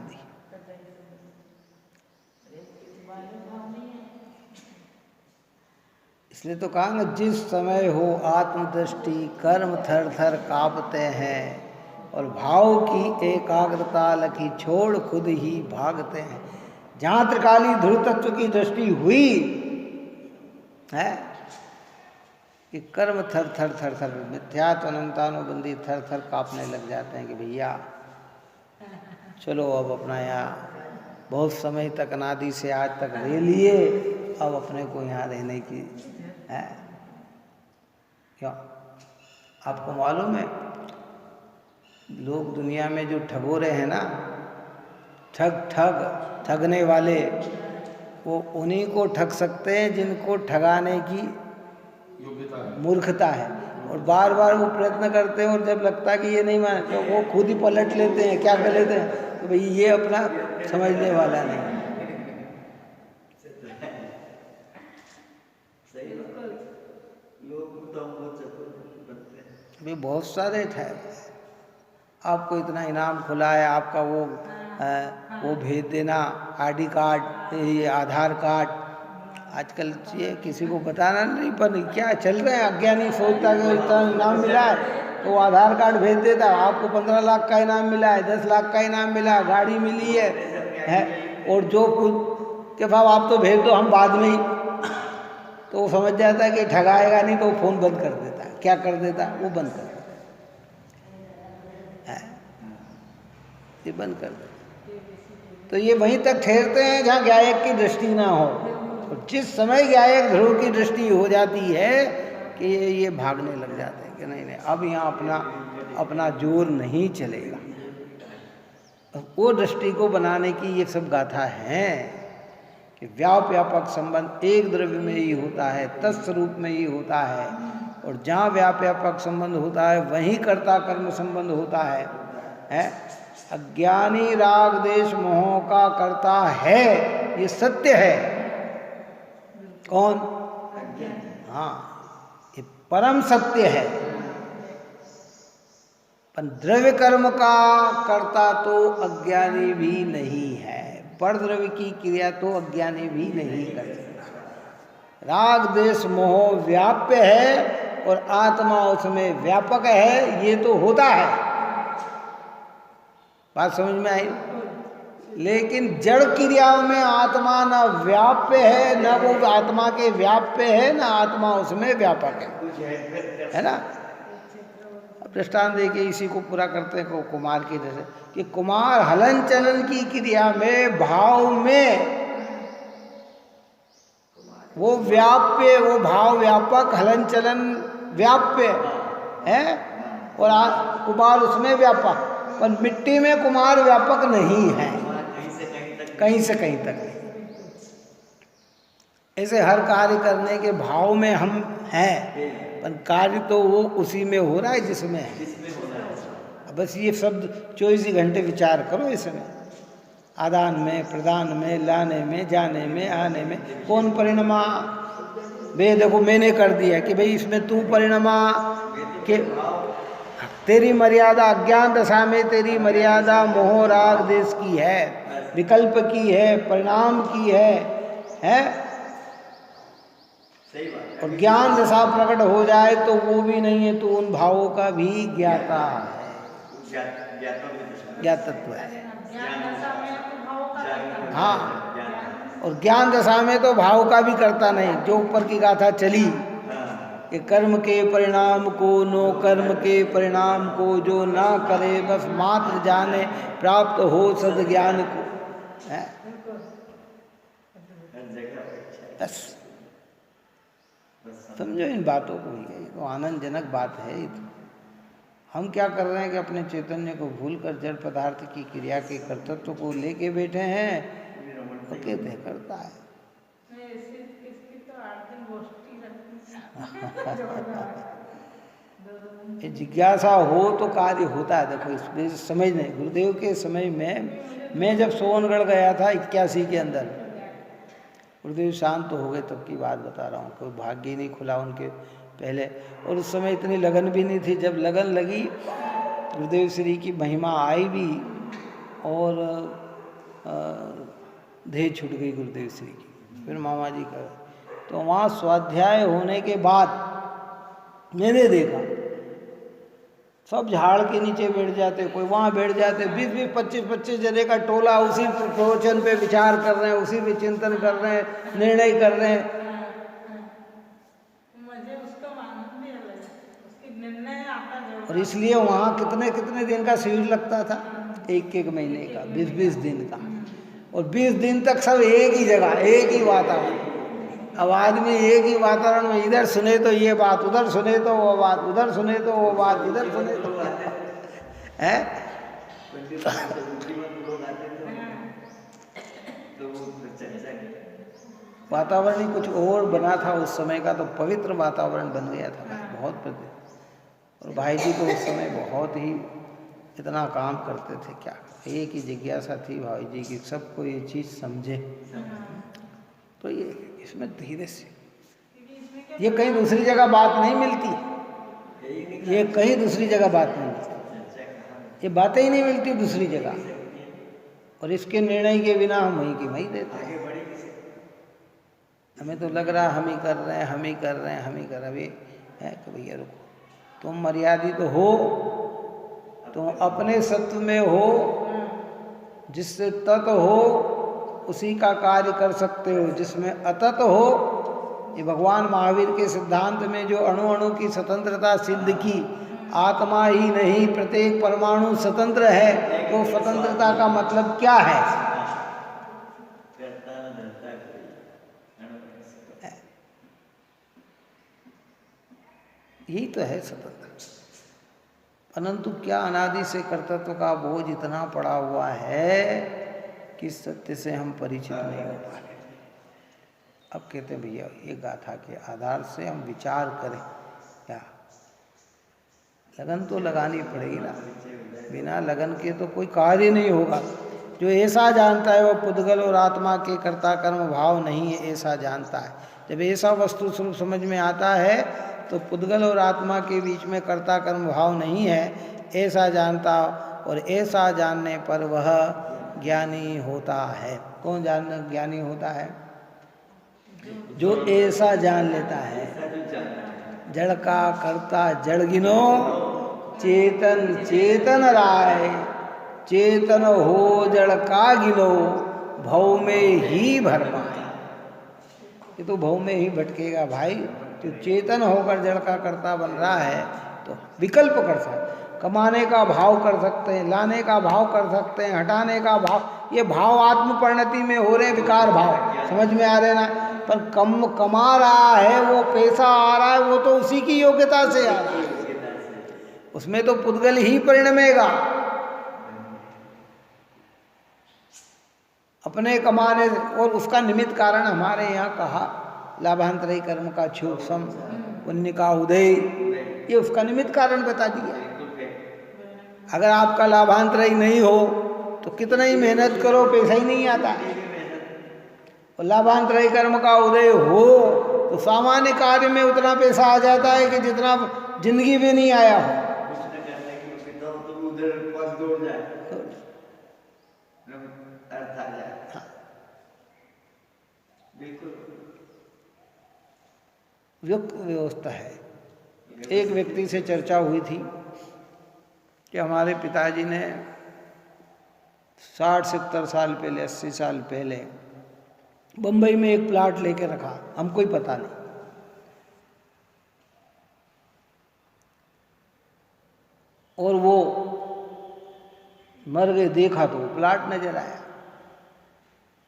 इसलिए तो कहा ना, जिस समय हो आत्मदृष्टि कर्म थर थर कांपते हैं और भाव की एकाग्रता लखी छोड़ खुद ही भागते हैं। जहाँ त्रिकाली ध्रुव तत्व की दृष्टि हुई है कि कर्म थर थर थर थर मिथ्यात्व अनंतानुबंधी थर थर कांपने लग जाते हैं कि भैया चलो अब अपना यहाँ बहुत समय तक अनादि से आज तक रह लिए, अब अपने को यहाँ रहने की है। क्यों? आपको मालूम है लोग दुनिया में जो ठगोरे हैं ना, ठगने वाले, वो उन्हीं को ठग सकते हैं जिनको ठगाने की मूर्खता है। और बार बार वो प्रयत्न करते हैं और जब लगता है कि ये नहीं मान तो वो खुद ही पलट लेते हैं। क्या कर लेते हैं? तो भाई ये अपना समझने वाला नहीं। भी बहुत सारे थे, आपको इतना इनाम खुला है, आपका वो भेज देना आईडी कार्ड, ये आधार कार्ड। आजकल ये किसी को बताना नहीं, पर क्या चल रहा है, अज्ञानी सोचता है कि इतना इनाम मिला है तो वो आधार कार्ड भेज देता, आपको 15 लाख का इनाम मिला है, 10 लाख का इनाम मिला, गाड़ी मिली है और जो कुछ के भाव आप तो भेज दो, हम बाद में ही। तो वो समझ जाता है कि ठगाएगा नहीं, तो वो फ़ोन बंद कर देता है। क्या कर देता है? वो बंद कर देता है, ये बंद कर देता। तो ये वहीं तक ठहरते हैं जहाँ ज्ञायक की दृष्टि ना हो। और जिस समय ज्ञायक ध्रुव की दृष्टि हो जाती है कि ये भागने लग जाते हैं कि नहीं नहीं अब यहाँ अपना जोर नहीं चलेगा। वो दृष्टि को बनाने की ये सब गाथा है कि व्यापक संबंध एक द्रव्य में ही होता है, तत्स्वरूप में ही होता है। और जहाँ व्यापक संबंध होता है वहीं कर्ता कर्म संबंध होता है? अज्ञानी राग देश मोह का कर्ता है, ये सत्य है। कौन? हाँ, ये परम सत्य है। पर द्रव्य कर्म का कर्ता तो अज्ञानी भी नहीं है, पर द्रव्य की क्रिया तो अज्ञानी भी नहीं कर सकता। राग देश मोह व्याप्य है और आत्मा उसमें व्यापक है, ये तो होता है। बात समझ में आई? लेकिन जड़ क्रियाओं में आत्मा न व्याप्य है, न वो आत्मा के व्याप्य है, न आत्मा उसमें व्यापक है ना। दृष्टांत देखिए, इसी को पूरा करते हैं कुमार की जैसे कि कुमार हलन चलन की क्रिया में भाव में वो व्याप्य, वो भाव व्यापक, हलन चलन व्याप्य है और कुमार उसमें व्यापक। पर मिट्टी में कुमार व्यापक नहीं है, कहीं से कहीं तक नहीं। ऐसे हर कार्य करने के भाव में हम हैं, पर कार्य तो वो उसी में हो रहा है जिसमें है। बस ये शब्द 24 घंटे विचार करो इसमें, आदान में, प्रदान में, लाने में, जाने में, आने में। कौन परिणमा? वे देखो मैंने कर दिया कि भाई इसमें तू परिणमा के तेरी मर्यादा अज्ञान दशा में, तेरी मर्यादा मोह राग देश की है, विकल्प की है, परिणाम की है? और ज्ञान दशा प्रकट हो जाए तो वो भी नहीं है, तो उन भावों का भी ज्ञाता है, ज्ञातत्व है। हाँ, और ज्ञान दशा में तो भाव का भी करता नहीं। जो ऊपर की गाथा चली कि कर्म के परिणाम को, नो कर्म के परिणाम को जो ना करे, बस मात्र जाने प्राप्त हो सद ज्ञान को, है? बस समझो इन बातों को। ये तो आनंदजनक बात है। तो हम क्या कर रहे हैं कि अपने चैतन्य को भूलकर जड़ पदार्थ की क्रिया के कर्तृत्व को लेके बैठे हैं और कहते हैं करता है। जिज्ञासा हो तो कार्य होता है। देखो इसमें समझ नहीं, गुरुदेव के समय में मैं जब सोनगढ़ गया था 81 के अंदर, गुरुदेव शांत हो गए तब की बात बता रहा हूँ, कोई भाग्य ही नहीं खुला उनके पहले, और उस समय इतनी लगन भी नहीं थी। जब लगन लगी गुरुदेव श्री की महिमा आई भी, और देह छूट गई गुरुदेव श्री की। फिर मामा जी का तो वहाँ स्वाध्याय होने के बाद मैंने देखा सब झाड़ के नीचे बैठ जाते, कोई वहाँ बैठ जाते, 20-20, 25-25 जने का टोला उसी प्रवचन पे विचार कर रहे हैं, उसी पे चिंतन कर रहे हैं, निर्णय कर रहे हैं। और इसलिए वहाँ कितने कितने दिन का शिविर लगता था, एक महीने का, 20-20 दिन का, और 20 दिन तक सब एक ही जगह, एक ही वातावरण। अब आदमी एक ही वातावरण में इधर सुने तो ये बात, उधर सुने तो वो बात, उधर सुने तो वो बात, इधर सुने तो है। वातावरण ही कुछ और बना था उस समय का, तो पवित्र वातावरण बन गया था, बहुत पवित्र। और भाई जी तो उस समय बहुत ही इतना काम करते थे, क्या एक ही जिज्ञासा थी भाई जी की, सबको ये चीज़ समझे। तो ये इसमें धीरे से, ये कहीं दूसरी जगह बात नहीं मिलती, ये कहीं दूसरी जगह बात नहीं मिलती, ये बातें ही नहीं मिलती दूसरी जगह। और इसके निर्णय के बिना हम वहीं की वहीं देते हैं। हमें तो लग रहा हम ही कर रहे हैं, हम ही कर रहे हैं, हम ही कर रहे हैं। तो भैया रुको, तुम मर्यादित हो, तुम अपने सत्व में हो, जिससे तत् हो उसी का कार्य कर सकते हो। जिसमें अतत हो, ये भगवान महावीर के सिद्धांत में जो अणु अणु की स्वतंत्रता सिद्ध की, आत्मा ही नहीं प्रत्येक परमाणु स्वतंत्र है, तो स्वतंत्रता का मतलब क्या है? यही तो है स्वतंत्र। परंतु क्या अनादि से कर्तृत्व का बोझ इतना पड़ा हुआ है कि सत्य से हम परिचित नहीं हो पा रहे। अब कहते हैं भैया ये गाथा के आधार से हम विचार करें, क्या लगन तो लगानी पड़ेगी ना, बिना लगन के तो कोई कार्य नहीं होगा। जो ऐसा जानता है वो पुद्गल और आत्मा के कर्ता कर्म भाव नहीं है, ऐसा जानता है। जब ऐसा वस्तु स्वरूप समझ में आता है तो पुद्गल और आत्मा के बीच में कर्ता कर्म भाव नहीं है, ऐसा जानता, और ऐसा जानने पर वह ज्ञानी होता है। कौन ज्ञानी होता है? जो ऐसा जान लेता है, जड़ का कर्ता जड़ गिनो, चेतन चेतन राय, चेतन हो जड़ का गिनो, भव में ही भर पाए। ये तो भव में ही भटकेगा भाई। जो चेतन होकर जड़ का कर्ता बन रहा है तो विकल्प कर सकते हैं, कमाने का भाव कर सकते हैं, लाने का भाव कर सकते हैं, हटाने का भाव। ये भाव आत्म परिणति में हो रहे विकार भाव, समझ में आ रहे ना। पर कमा रहा है, वो पैसा आ रहा है, वो तो उसी की योग्यता से आ रहा है, उसमें तो पुद्गल ही परिणमेगा। अपने कमाने, और उसका निमित्त कारण हमारे यहाँ कहा लाभांतरी कर्म का क्षोभ सम, पुण्य का उदय, ये उसका निमित्त कारण बता दिया। अगर आपका लाभांतरी नहीं हो तो कितना ही मेहनत करो, पैसा ही नहीं आता। और लाभांतरी कर्म का उदय हो तो सामान्य कार्य में उतना पैसा आ जाता है कि जितना जिंदगी में नहीं आया हो। व्यवस्था है। एक व्यक्ति से चर्चा हुई थी कि हमारे पिताजी ने 60-70 साल पहले, 80 साल पहले बम्बई में एक प्लाट लेके रखा, हमको ही पता नहीं। और वो मर गए, देखा तो प्लाट नजर आया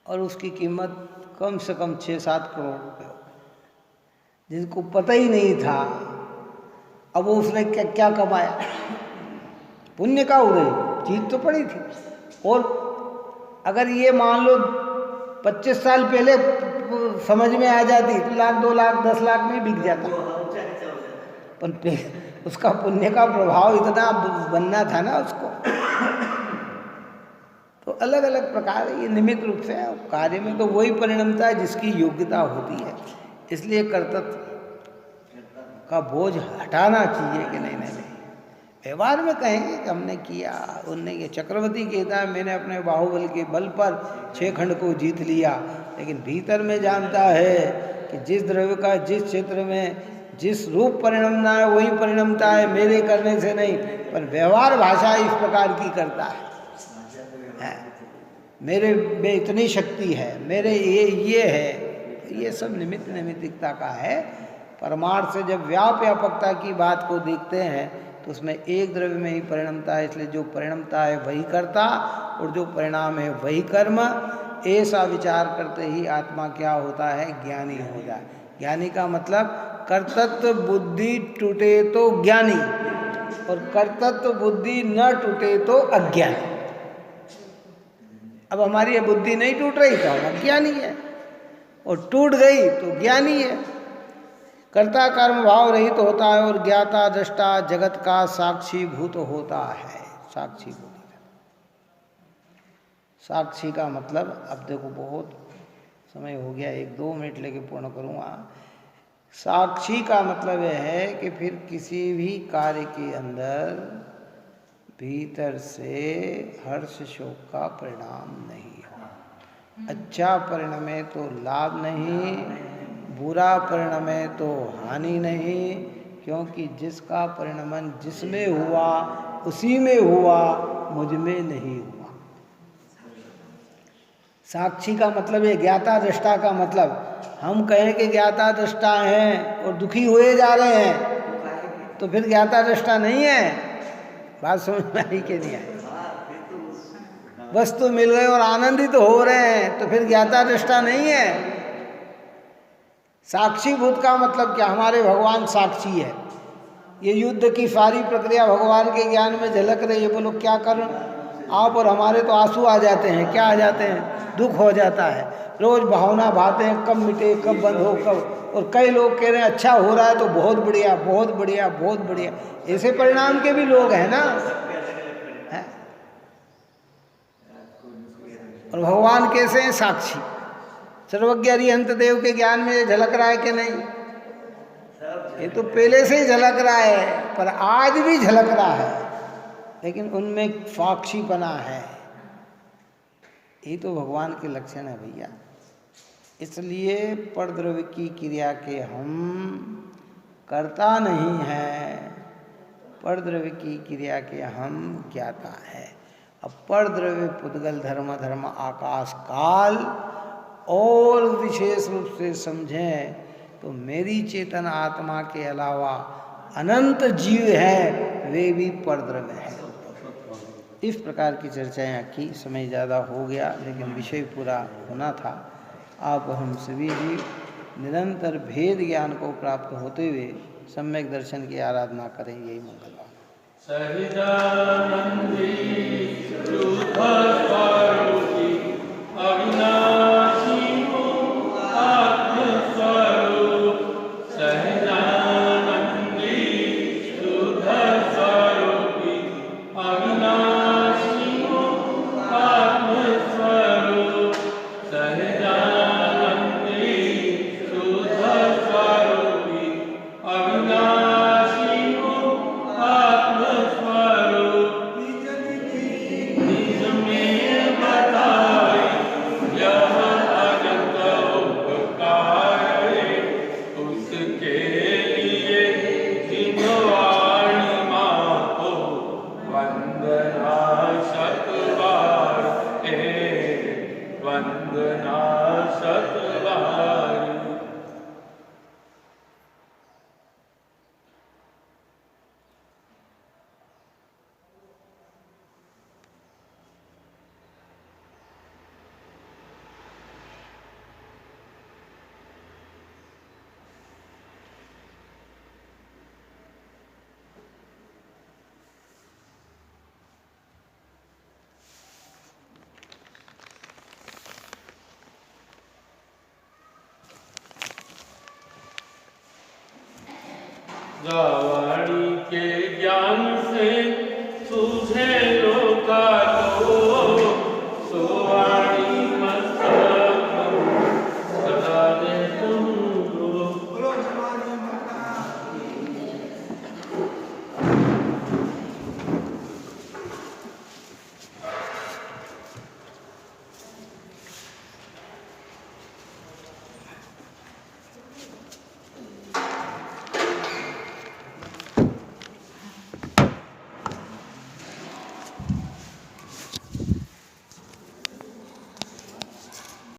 और उसकी कीमत कम से कम 6-7 करोड़ रुपए, जिनको पता ही नहीं था। अब वो उसने क्या क्या कमाया? पुण्य का उदय, चीज तो पड़ी थी। और अगर ये मान लो 25 साल पहले समझ में आ जाती तो 1 लाख 2 लाख 10 लाख में बिक जाता। उसका पुण्य का प्रभाव इतना बनना था ना उसको। तो अलग अलग प्रकार ये निमित्त रूप से कार्य में तो वही परिणमता है जिसकी योग्यता होती है। इसलिए कर्तृत्व का बोझ हटाना चाहिए कि नहीं नहीं नहीं। व्यवहार में कहेंगे कि हमने किया, उनने किया। चक्रवर्ती कहता है मैंने अपने बाहुबल के बल पर 6 खंड को जीत लिया, लेकिन भीतर में जानता है कि जिस द्रव्य का जिस क्षेत्र में जिस रूप परिणमना है वही परिणमता है, मेरे करने से नहीं। पर व्यवहार भाषा इस प्रकार की करता है, मेरे में इतनी शक्ति है, मेरे ये है। ये सब निमित्त नैमित्तिकता का है। परमार्थ से जब व्यापकता की बात को देखते हैं तो उसमें एक द्रव्य में ही परिणमता है, इसलिए जो परिणमता है वही कर्ता और जो परिणाम है वही कर्म। ऐसा विचार करते ही आत्मा क्या होता है, ज्ञानी हो जाए। ज्ञानी का मतलब कर्तृत्व बुद्धि टूटे तो ज्ञानी, और कर्तृत्व बुद्धि न टूटे तो अज्ञानी। अब हमारी ये बुद्धि नहीं टूट रही तो हम अज्ञानी है, और टूट गई तो ज्ञानी है। कर्ता कर्म भाव रहित तो होता है और ज्ञाता दृष्टा जगत का साक्षी भूत होता है। साक्षी भूत, साक्षी का मतलब, अब देखो बहुत समय हो गया, 1-2 मिनट लेके पूर्ण करूँगा। साक्षी का मतलब यह है कि फिर किसी भी कार्य के अंदर भीतर से हर्ष शोक का परिणाम नहीं हो। अच्छा परिणमे तो लाभ नहीं, बुरा परिणमे तो हानि नहीं, क्योंकि जिसका परिणमन जिसमें हुआ उसी में हुआ, मुझ में नहीं हुआ। साक्षी का मतलब है ज्ञाता दृष्टा का मतलब। हम कहें कि ज्ञाता दृष्टा हैं और दुखी हुए जा रहे हैं तो फिर ज्ञाता दृष्टा नहीं है। बात समझ में आई कि नहीं आई? वस्तु मिल गए और आनंदित हो रहे हैं तो फिर ज्ञाता दृष्टा नहीं है। साक्षी भूत का मतलब क्या? हमारे भगवान साक्षी है। ये युद्ध की सारी प्रक्रिया भगवान के ज्ञान में झलक रही है। बोलो क्या करूं? आप और हमारे तो आंसू आ जाते हैं। क्या आ जाते हैं? दुख हो जाता है। रोज भावना भाते हैं, कब मिटे, कब बंद हो, कब। और कई लोग कह रहे हैं अच्छा हो रहा है तो बहुत बढ़िया, बहुत बढ़िया, बहुत बढ़िया। ऐसे परिणाम के भी लोग हैं ना, है? और भगवान कैसे हैं? साक्षी। सर्वज्ञ अरिहंत देव के ज्ञान में झलक रहा है कि नहीं? ये तो पहले से ही झलक रहा है, पर आज भी झलक रहा है, लेकिन उनमें साक्षीपना है। ये तो भगवान के लक्षण है भैया। इसलिए परद्रव्य की क्रिया के हम कर्ता नहीं है, परद्रव्य की क्रिया के हम ज्ञाता है। अब परद्रव्य पुद्गल धर्म धर्म आकाश काल और विशेष रूप से समझें तो मेरी चेतन आत्मा के अलावा अनंत जीव है, वे भी परद्रव्य है। इस प्रकार की चर्चाएं की। समय ज़्यादा हो गया लेकिन विषय पूरा होना था। आप हम सभी भी निरंतर भेद ज्ञान को प्राप्त होते हुए सम्यक दर्शन की आराधना करें, यही मंगलवार। Yeah. गावाणी के ज्ञान से सूझे